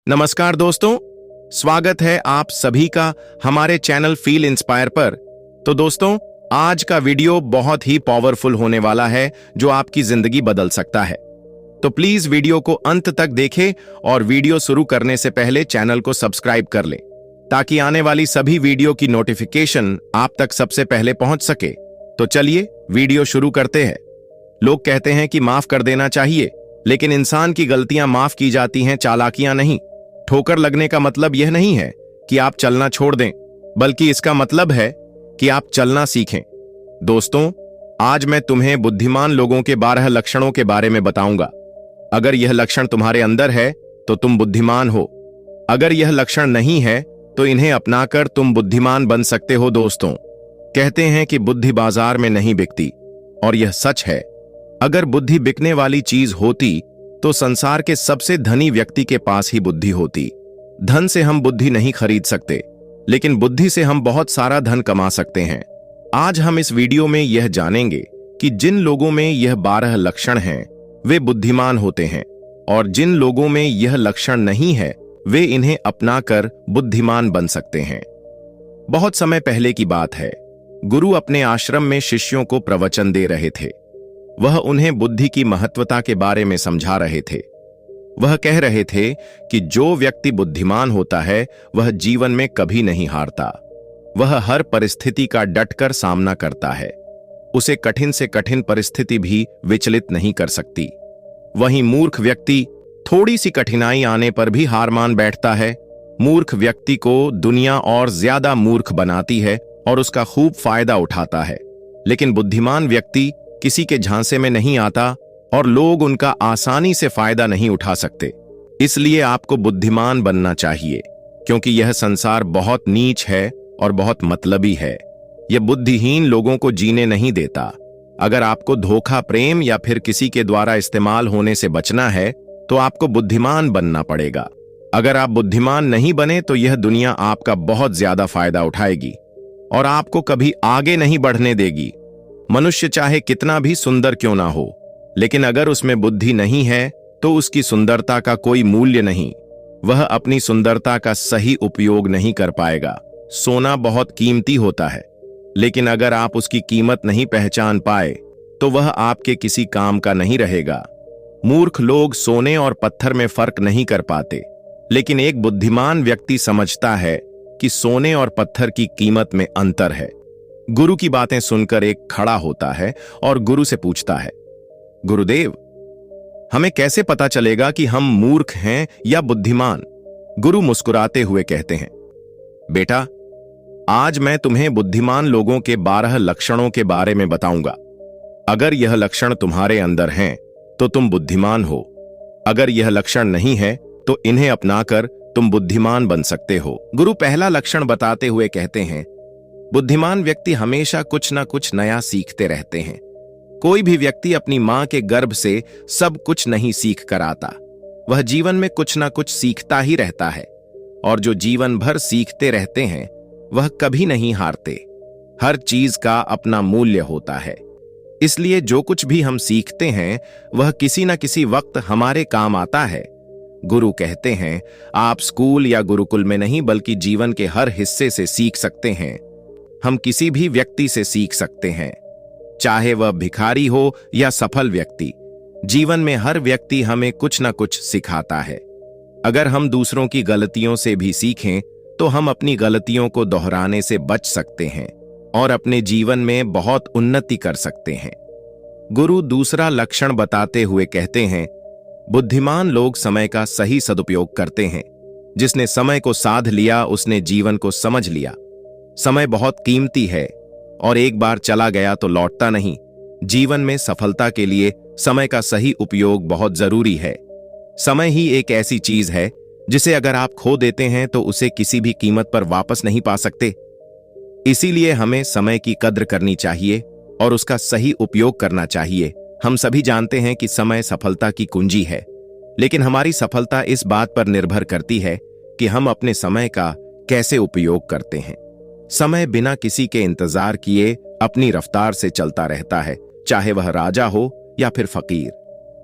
नमस्कार दोस्तों, स्वागत है आप सभी का हमारे चैनल फील इंस्पायर पर। तो दोस्तों, आज का वीडियो बहुत ही पावरफुल होने वाला है जो आपकी जिंदगी बदल सकता है। तो प्लीज वीडियो को अंत तक देखें और वीडियो शुरू करने से पहले चैनल को सब्सक्राइब कर लें ताकि आने वाली सभी वीडियो की नोटिफिकेशन आप तक सबसे पहले पहुंच सके। तो चलिए वीडियो शुरू करते हैं। लोग कहते हैं कि माफ कर देना चाहिए, लेकिन इंसान की गलतियां माफ की जाती हैं, चालाकियां नहीं। ठोकर लगने का मतलब यह नहीं है कि आप चलना छोड़ दें, बल्कि इसका मतलब है कि आप चलना सीखें। दोस्तों, आज मैं तुम्हें बुद्धिमान लोगों के 12 लक्षणों के बारे में बताऊंगा। अगर यह लक्षण तुम्हारे अंदर है तो तुम बुद्धिमान हो। अगर यह लक्षण नहीं है तो इन्हें अपनाकर तुम बुद्धिमान बन सकते हो। दोस्तों, कहते हैं कि बुद्धि बाजार में नहीं बिकती, और यह सच है। अगर बुद्धि बिकने वाली चीज होती तो संसार के सबसे धनी व्यक्ति के पास ही बुद्धि होती। धन से हम बुद्धि नहीं खरीद सकते, लेकिन बुद्धि से हम बहुत सारा धन कमा सकते हैं। आज हम इस वीडियो में यह जानेंगे कि जिन लोगों में यह 12 लक्षण हैं वे बुद्धिमान होते हैं, और जिन लोगों में यह लक्षण नहीं है वे इन्हें अपनाकर बुद्धिमान बन सकते हैं। बहुत समय पहले की बात है। गुरु अपने आश्रम में शिष्यों को प्रवचन दे रहे थे। वह उन्हें बुद्धि की महत्वता के बारे में समझा रहे थे। वह कह रहे थे कि जो व्यक्ति बुद्धिमान होता है वह जीवन में कभी नहीं हारता। वह हर परिस्थिति का डटकर सामना करता है। उसे कठिन से कठिन परिस्थिति भी विचलित नहीं कर सकती। वहीं मूर्ख व्यक्ति थोड़ी सी कठिनाई आने पर भी हार मान बैठता है। मूर्ख व्यक्ति को दुनिया और ज्यादा मूर्ख बनाती है और उसका खूब फायदा उठाता है, लेकिन बुद्धिमान व्यक्ति किसी के झांसे में नहीं आता और लोग उनका आसानी से फायदा नहीं उठा सकते। इसलिए आपको बुद्धिमान बनना चाहिए, क्योंकि यह संसार बहुत नीच है और बहुत मतलबी है। यह बुद्धिहीन लोगों को जीने नहीं देता। अगर आपको धोखा, प्रेम या फिर किसी के द्वारा इस्तेमाल होने से बचना है तो आपको बुद्धिमान बनना पड़ेगा। अगर आप बुद्धिमान नहीं बने तो यह दुनिया आपका बहुत ज्यादा फायदा उठाएगी और आपको कभी आगे नहीं बढ़ने देगी। मनुष्य चाहे कितना भी सुंदर क्यों ना हो, लेकिन अगर उसमें बुद्धि नहीं है तो उसकी सुंदरता का कोई मूल्य नहीं। वह अपनी सुंदरता का सही उपयोग नहीं कर पाएगा। सोना बहुत कीमती होता है, लेकिन अगर आप उसकी कीमत नहीं पहचान पाए तो वह आपके किसी काम का नहीं रहेगा। मूर्ख लोग सोने और पत्थर में फर्क नहीं कर पाते, लेकिन एक बुद्धिमान व्यक्ति समझता है कि सोने और पत्थर की कीमत में अंतर है। गुरु की बातें सुनकर एक खड़ा होता है और गुरु से पूछता है, गुरुदेव, हमें कैसे पता चलेगा कि हम मूर्ख हैं या बुद्धिमान? गुरु मुस्कुराते हुए कहते हैं, बेटा, आज मैं तुम्हें बुद्धिमान लोगों के 12 लक्षणों के बारे में बताऊंगा। अगर यह लक्षण तुम्हारे अंदर हैं तो तुम बुद्धिमान हो। अगर यह लक्षण नहीं है तो इन्हें अपनाकर तुम बुद्धिमान बन सकते हो। गुरु पहला लक्षण बताते हुए कहते हैं, बुद्धिमान व्यक्ति हमेशा कुछ ना कुछ नया सीखते रहते हैं। कोई भी व्यक्ति अपनी मां के गर्भ से सब कुछ नहीं सीख कर आता। वह जीवन में कुछ ना कुछ सीखता ही रहता है, और जो जीवन भर सीखते रहते हैं वह कभी नहीं हारते। हर चीज का अपना मूल्य होता है, इसलिए जो कुछ भी हम सीखते हैं वह किसी न किसी वक्त हमारे काम आता है। गुरु कहते हैं, आप स्कूल या गुरुकुल में नहीं बल्कि जीवन के हर हिस्से से सीख सकते हैं। हम किसी भी व्यक्ति से सीख सकते हैं, चाहे वह भिखारी हो या सफल व्यक्ति। जीवन में हर व्यक्ति हमें कुछ न कुछ सिखाता है। अगर हम दूसरों की गलतियों से भी सीखें तो हम अपनी गलतियों को दोहराने से बच सकते हैं और अपने जीवन में बहुत उन्नति कर सकते हैं। गुरु दूसरा लक्षण बताते हुए कहते हैं, बुद्धिमान लोग समय का सही सदुपयोग करते हैं। जिसने समय को साध लिया उसने जीवन को समझ लिया। समय बहुत कीमती है और एक बार चला गया तो लौटता नहीं। जीवन में सफलता के लिए समय का सही उपयोग बहुत जरूरी है। समय ही एक ऐसी चीज है जिसे अगर आप खो देते हैं तो उसे किसी भी कीमत पर वापस नहीं पा सकते। इसीलिए हमें समय की कद्र करनी चाहिए और उसका सही उपयोग करना चाहिए। हम सभी जानते हैं कि समय सफलता की कुंजी है, लेकिन हमारी सफलता इस बात पर निर्भर करती है कि हम अपने समय का कैसे उपयोग करते हैं। समय बिना किसी के इंतजार किए अपनी रफ्तार से चलता रहता है, चाहे वह राजा हो या फिर फकीर।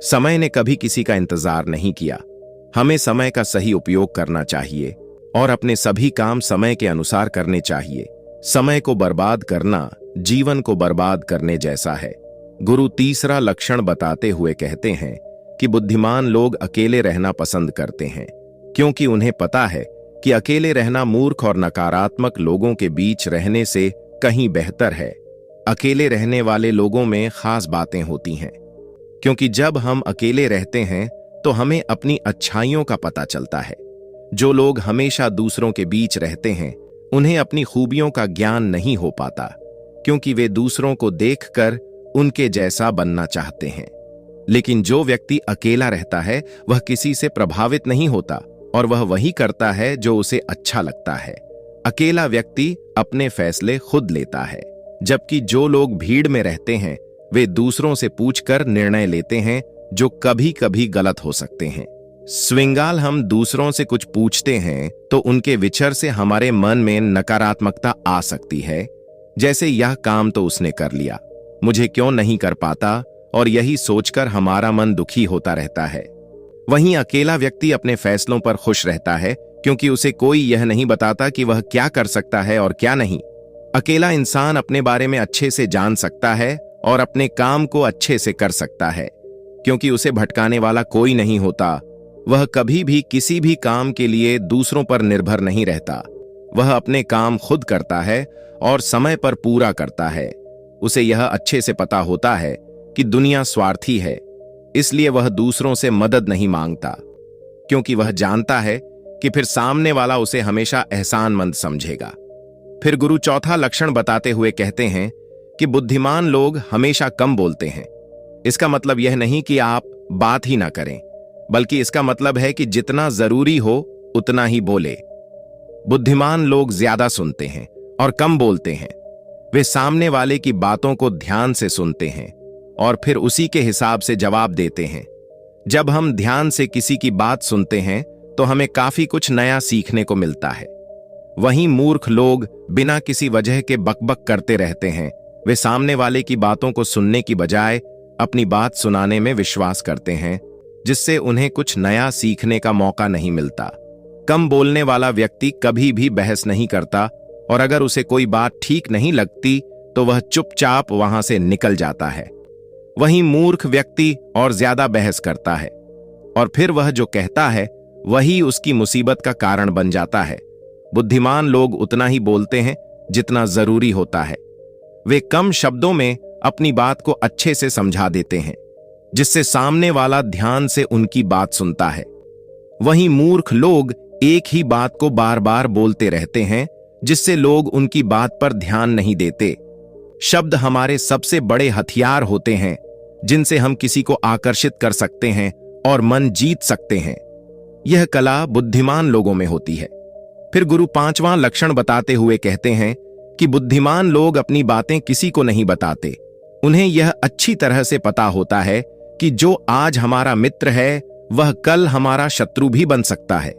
समय ने कभी किसी का इंतजार नहीं किया। हमें समय का सही उपयोग करना चाहिए और अपने सभी काम समय के अनुसार करने चाहिए। समय को बर्बाद करना जीवन को बर्बाद करने जैसा है। गुरु तीसरा लक्षण बताते हुए कहते हैं कि बुद्धिमान लोग अकेले रहना पसंद करते हैं, क्योंकि उन्हें पता है कि अकेले रहना मूर्ख और नकारात्मक लोगों के बीच रहने से कहीं बेहतर है। अकेले रहने वाले लोगों में खास बातें होती हैं, क्योंकि जब हम अकेले रहते हैं तो हमें अपनी अच्छाइयों का पता चलता है। जो लोग हमेशा दूसरों के बीच रहते हैं उन्हें अपनी खूबियों का ज्ञान नहीं हो पाता, क्योंकि वे दूसरों को देखकर उनके जैसा बनना चाहते हैं। लेकिन जो व्यक्ति अकेला रहता है वह किसी से प्रभावित नहीं होता और वह वही करता है जो उसे अच्छा लगता है। अकेला व्यक्ति अपने फैसले खुद लेता है, जबकि जो लोग भीड़ में रहते हैं वे दूसरों से पूछकर निर्णय लेते हैं, जो कभी कभी गलत हो सकते हैं। स्विंगाल हम दूसरों से कुछ पूछते हैं तो उनके विचार से हमारे मन में नकारात्मकता आ सकती है, जैसे यह काम तो उसने कर लिया, मुझे क्यों नहीं कर पाता, और यही सोचकर हमारा मन दुखी होता रहता है। वहीं अकेला व्यक्ति अपने फैसलों पर खुश रहता है, क्योंकि उसे कोई यह नहीं बताता कि वह क्या कर सकता है और क्या नहीं। अकेला इंसान अपने बारे में अच्छे से जान सकता है और अपने काम को अच्छे से कर सकता है, क्योंकि उसे भटकाने वाला कोई नहीं होता। वह कभी भी किसी भी काम के लिए दूसरों पर निर्भर नहीं रहता। वह अपने काम खुद करता है और समय पर पूरा करता है। उसे यह अच्छे से पता होता है कि दुनिया स्वार्थी है, इसलिए वह दूसरों से मदद नहीं मांगता, क्योंकि वह जानता है कि फिर सामने वाला उसे हमेशा एहसानमंद समझेगा। फिर गुरु चौथा लक्षण बताते हुए कहते हैं कि बुद्धिमान लोग हमेशा कम बोलते हैं। इसका मतलब यह नहीं कि आप बात ही ना करें, बल्कि इसका मतलब है कि जितना जरूरी हो उतना ही बोले। बुद्धिमान लोग ज्यादा सुनते हैं और कम बोलते हैं। वे सामने वाले की बातों को ध्यान से सुनते हैं और फिर उसी के हिसाब से जवाब देते हैं। जब हम ध्यान से किसी की बात सुनते हैं तो हमें काफी कुछ नया सीखने को मिलता है। वहीं मूर्ख लोग बिना किसी वजह के बकबक करते रहते हैं। वे सामने वाले की बातों को सुनने की बजाय अपनी बात सुनाने में विश्वास करते हैं, जिससे उन्हें कुछ नया सीखने का मौका नहीं मिलता। कम बोलने वाला व्यक्ति कभी भी बहस नहीं करता, और अगर उसे कोई बात ठीक नहीं लगती तो वह चुपचाप वहां से निकल जाता है। वहीं मूर्ख व्यक्ति और ज्यादा बहस करता है, और फिर वह जो कहता है वही उसकी मुसीबत का कारण बन जाता है। बुद्धिमान लोग उतना ही बोलते हैं जितना जरूरी होता है। वे कम शब्दों में अपनी बात को अच्छे से समझा देते हैं, जिससे सामने वाला ध्यान से उनकी बात सुनता है। वहीं मूर्ख लोग एक ही बात को बार बार बोलते रहते हैं, जिससे लोग उनकी बात पर ध्यान नहीं देते। शब्द हमारे सबसे बड़े हथियार होते हैं, जिनसे हम किसी को आकर्षित कर सकते हैं और मन जीत सकते हैं। यह कला बुद्धिमान लोगों में होती है। फिर गुरु पांचवां लक्षण बताते हुए कहते हैं कि बुद्धिमान लोग अपनी बातें किसी को नहीं बताते। उन्हें यह अच्छी तरह से पता होता है कि जो आज हमारा मित्र है वह कल हमारा शत्रु भी बन सकता है।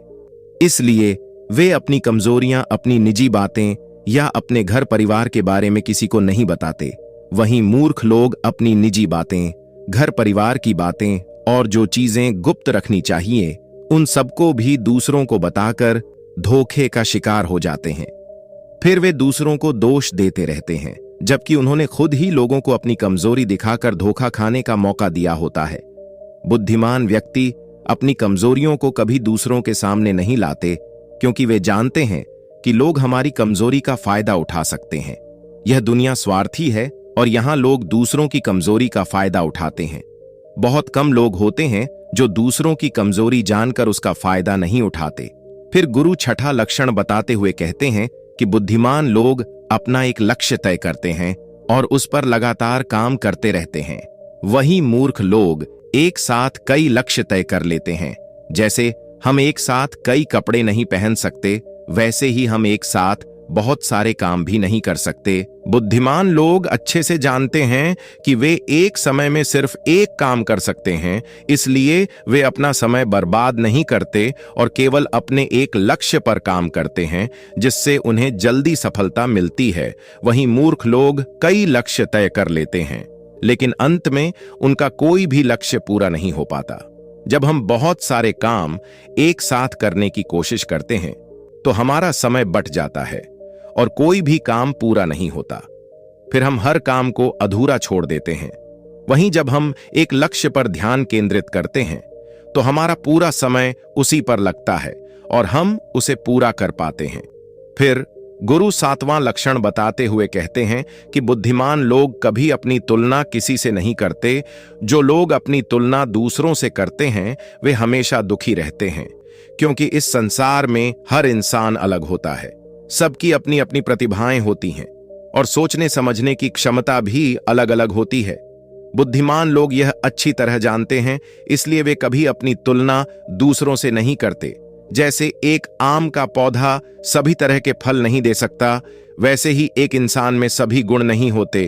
इसलिए वे अपनी कमजोरियां, अपनी निजी बातें या अपने घर परिवार के बारे में किसी को नहीं बताते। वहीं मूर्ख लोग अपनी निजी बातें, घर परिवार की बातें और जो चीजें गुप्त रखनी चाहिए उन सबको भी दूसरों को बताकर धोखे का शिकार हो जाते हैं। फिर वे दूसरों को दोष देते रहते हैं, जबकि उन्होंने खुद ही लोगों को अपनी कमजोरी दिखाकर धोखा खाने का मौका दिया होता है। बुद्धिमान व्यक्ति अपनी कमजोरियों को कभी दूसरों के सामने नहीं लाते, क्योंकि वे जानते हैं कि लोग हमारी कमजोरी का फायदा उठा सकते हैं। यह दुनिया स्वार्थी है और यहां लोग दूसरों की कमजोरी का फायदा उठाते हैं। बहुत कम लोग होते हैं जो दूसरों की कमजोरी जानकर उसका फायदा नहीं उठाते। फिर गुरु छठा लक्षण बताते हुए कहते हैं कि बुद्धिमान लोग अपना एक लक्ष्य तय करते हैं और उस पर लगातार काम करते रहते हैं। वहीं मूर्ख लोग एक साथ कई लक्ष्य तय कर लेते हैं। जैसे हम एक साथ कई कपड़े नहीं पहन सकते, वैसे ही हम एक साथ बहुत सारे काम भी नहीं कर सकते। बुद्धिमान लोग अच्छे से जानते हैं कि वे एक समय में सिर्फ एक काम कर सकते हैं, इसलिए वे अपना समय बर्बाद नहीं करते और केवल अपने एक लक्ष्य पर काम करते हैं, जिससे उन्हें जल्दी सफलता मिलती है। वहीं मूर्ख लोग कई लक्ष्य तय कर लेते हैं, लेकिन अंत में उनका कोई भी लक्ष्य पूरा नहीं हो पाता। जब हम बहुत सारे काम एक साथ करने की कोशिश करते हैं तो हमारा समय बट जाता है और कोई भी काम पूरा नहीं होता। फिर हम हर काम को अधूरा छोड़ देते हैं। वहीं जब हम एक लक्ष्य पर ध्यान केंद्रित करते हैं तो हमारा पूरा समय उसी पर लगता है और हम उसे पूरा कर पाते हैं। फिर गुरु 7वां लक्षण बताते हुए कहते हैं कि बुद्धिमान लोग कभी अपनी तुलना किसी से नहीं करते। जो लोग अपनी तुलना दूसरों से करते हैं वे हमेशा दुखी रहते हैं, क्योंकि इस संसार में हर इंसान अलग होता है। सबकी अपनी अपनी प्रतिभाएं होती हैं और सोचने समझने की क्षमता भी अलग अलग होती है। बुद्धिमान लोग यह अच्छी तरह जानते हैं, इसलिए वे कभी अपनी तुलना दूसरों से नहीं करते। जैसे एक आम का पौधा सभी तरह के फल नहीं दे सकता, वैसे ही एक इंसान में सभी गुण नहीं होते।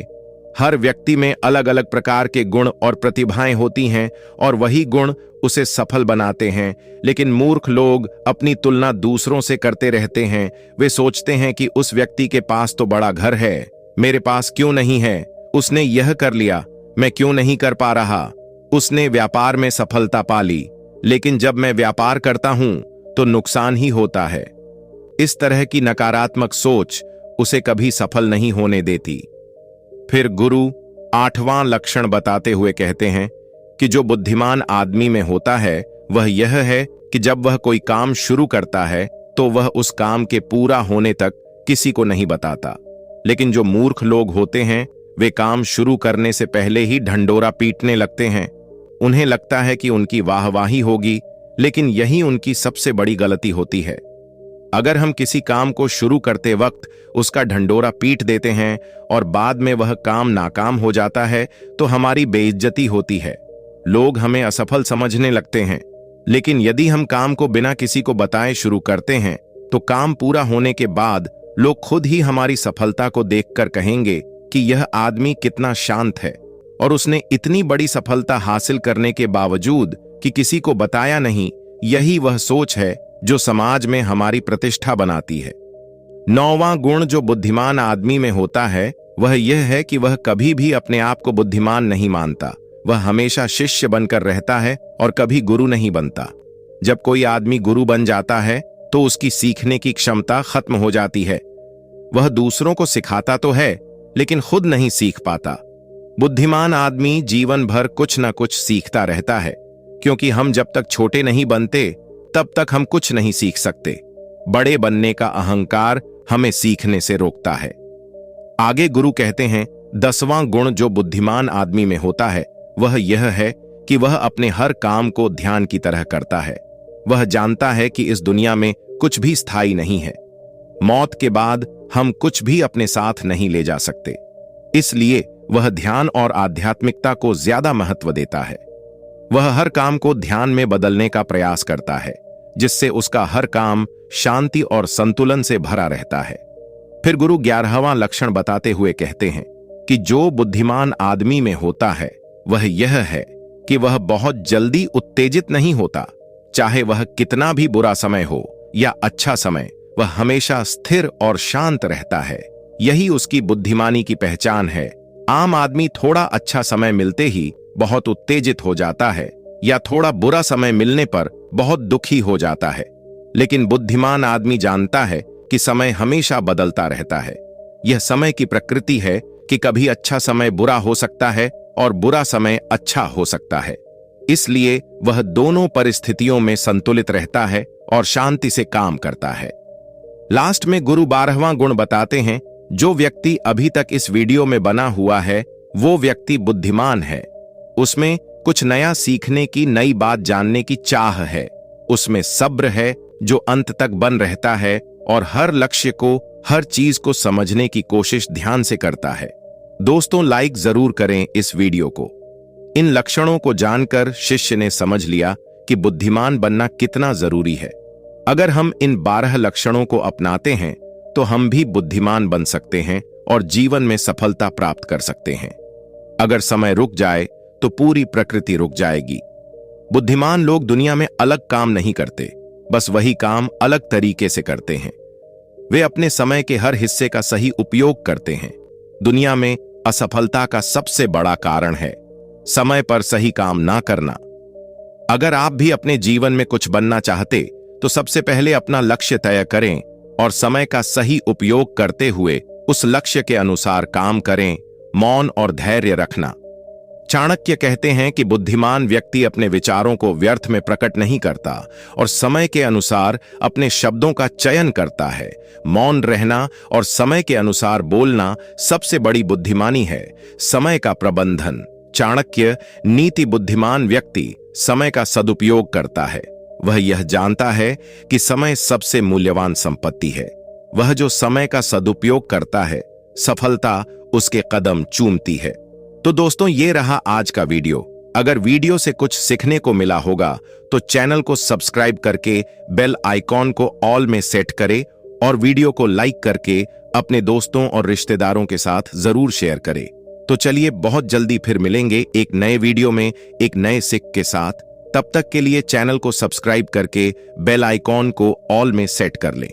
हर व्यक्ति में अलग अलग प्रकार के गुण और प्रतिभाएं होती हैं और वही गुण उसे सफल बनाते हैं। लेकिन मूर्ख लोग अपनी तुलना दूसरों से करते रहते हैं। वे सोचते हैं कि उस व्यक्ति के पास तो बड़ा घर है, मेरे पास क्यों नहीं है? उसने यह कर लिया, मैं क्यों नहीं कर पा रहा? उसने व्यापार में सफलता पा ली, लेकिन जब मैं व्यापार करता हूं तो नुकसान ही होता है। इस तरह की नकारात्मक सोच उसे कभी सफल नहीं होने देती। फिर गुरु 8वां लक्षण बताते हुए कहते हैं कि जो बुद्धिमान आदमी में होता है वह यह है कि जब वह कोई काम शुरू करता है तो वह उस काम के पूरा होने तक किसी को नहीं बताता। लेकिन जो मूर्ख लोग होते हैं वे काम शुरू करने से पहले ही ढंढोरा पीटने लगते हैं। उन्हें लगता है कि उनकी वाहवाही होगी, लेकिन यही उनकी सबसे बड़ी गलती होती है। अगर हम किसी काम को शुरू करते वक्त उसका ढंढोरा पीट देते हैं और बाद में वह काम नाकाम हो जाता है तो हमारी बेइज्जती होती है। लोग हमें असफल समझने लगते हैं। लेकिन यदि हम काम को बिना किसी को बताए शुरू करते हैं तो काम पूरा होने के बाद लोग खुद ही हमारी सफलता को देखकर कहेंगे कि यह आदमी कितना शांत है और उसने इतनी बड़ी सफलता हासिल करने के बावजूद कि किसी को बताया नहीं। यही वह सोच है जो समाज में हमारी प्रतिष्ठा बनाती है। 9वां गुण जो बुद्धिमान आदमी में होता है वह यह है कि वह कभी भी अपने आप को बुद्धिमान नहीं मानता। वह हमेशा शिष्य बनकर रहता है और कभी गुरु नहीं बनता। जब कोई आदमी गुरु बन जाता है तो उसकी सीखने की क्षमता खत्म हो जाती है। वह दूसरों को सिखाता तो है लेकिन खुद नहीं सीख पाता। बुद्धिमान आदमी जीवन भर कुछ न कुछ सीखता रहता है, क्योंकि हम जब तक छोटे नहीं बनते तब तक हम कुछ नहीं सीख सकते। बड़े बनने का अहंकार हमें सीखने से रोकता है। आगे गुरु कहते हैं 10वां गुण जो बुद्धिमान आदमी में होता है वह यह है कि वह अपने हर काम को ध्यान की तरह करता है। वह जानता है कि इस दुनिया में कुछ भी स्थायी नहीं है। मौत के बाद हम कुछ भी अपने साथ नहीं ले जा सकते, इसलिए वह ध्यान और आध्यात्मिकता को ज्यादा महत्व देता है। वह हर काम को ध्यान में बदलने का प्रयास करता है, जिससे उसका हर काम शांति और संतुलन से भरा रहता है। फिर गुरु 11वां लक्षण बताते हुए कहते हैं कि जो बुद्धिमान आदमी में होता है वह यह है कि वह बहुत जल्दी उत्तेजित नहीं होता। चाहे वह कितना भी बुरा समय हो या अच्छा समय, वह हमेशा स्थिर और शांत रहता है। यही उसकी बुद्धिमानी की पहचान है। आम आदमी थोड़ा अच्छा समय मिलते ही बहुत उत्तेजित हो जाता है या थोड़ा बुरा समय मिलने पर बहुत दुखी हो जाता है। लेकिन बुद्धिमान आदमी जानता है कि समय हमेशा बदलता रहता है। यह समय की प्रकृति है कि कभी अच्छा समय बुरा हो सकता है और बुरा समय अच्छा हो सकता है। इसलिए वह दोनों परिस्थितियों में संतुलित रहता है और शांति से काम करता है। लास्ट में गुरु 12वां गुण बताते हैं, जो व्यक्ति अभी तक इस वीडियो में बना हुआ है वो व्यक्ति बुद्धिमान है। उसमें कुछ नया सीखने की, नई बात जानने की चाह है। उसमें सब्र है जो अंत तक बन रहता है और हर लक्ष्य को, हर चीज को समझने की कोशिश ध्यान से करता है। दोस्तों, लाइक जरूर करें इस वीडियो को। इन लक्षणों को जानकर शिष्य ने समझ लिया कि बुद्धिमान बनना कितना जरूरी है। अगर हम इन 12 लक्षणों को अपनाते हैं तो हम भी बुद्धिमान बन सकते हैं और जीवन में सफलता प्राप्त कर सकते हैं। अगर समय रुक जाए तो पूरी प्रकृति रुक जाएगी। बुद्धिमान लोग दुनिया में अलग काम नहीं करते, बस वही काम अलग तरीके से करते हैं। वे अपने समय के हर हिस्से का सही उपयोग करते हैं। दुनिया में असफलता का सबसे बड़ा कारण है समय पर सही काम ना करना। अगर आप भी अपने जीवन में कुछ बनना चाहते तो सबसे पहले अपना लक्ष्य तय करें और समय का सही उपयोग करते हुए उस लक्ष्य के अनुसार काम करें। मौन और धैर्य रखना। चाणक्य कहते हैं कि बुद्धिमान व्यक्ति अपने विचारों को व्यर्थ में प्रकट नहीं करता और समय के अनुसार अपने शब्दों का चयन करता है। मौन रहना और समय के अनुसार बोलना सबसे बड़ी बुद्धिमानी है। समय का प्रबंधन। चाणक्य नीति बुद्धिमान व्यक्ति समय का सदुपयोग करता है। वह यह जानता है कि समय सबसे मूल्यवान संपत्ति है। वह जो समय का सदुपयोग करता है, सफलता उसके कदम चूमती है। तो दोस्तों, ये रहा आज का वीडियो। अगर वीडियो से कुछ सीखने को मिला होगा तो चैनल को सब्सक्राइब करके बेल आइकॉन को ऑल में सेट करें और वीडियो को लाइक करके अपने दोस्तों और रिश्तेदारों के साथ जरूर शेयर करें। तो चलिए, बहुत जल्दी फिर मिलेंगे एक नए वीडियो में एक नए सीख के साथ। तब तक के लिए चैनल को सब्सक्राइब करके बेल आइकॉन को ऑल में सेट कर लें।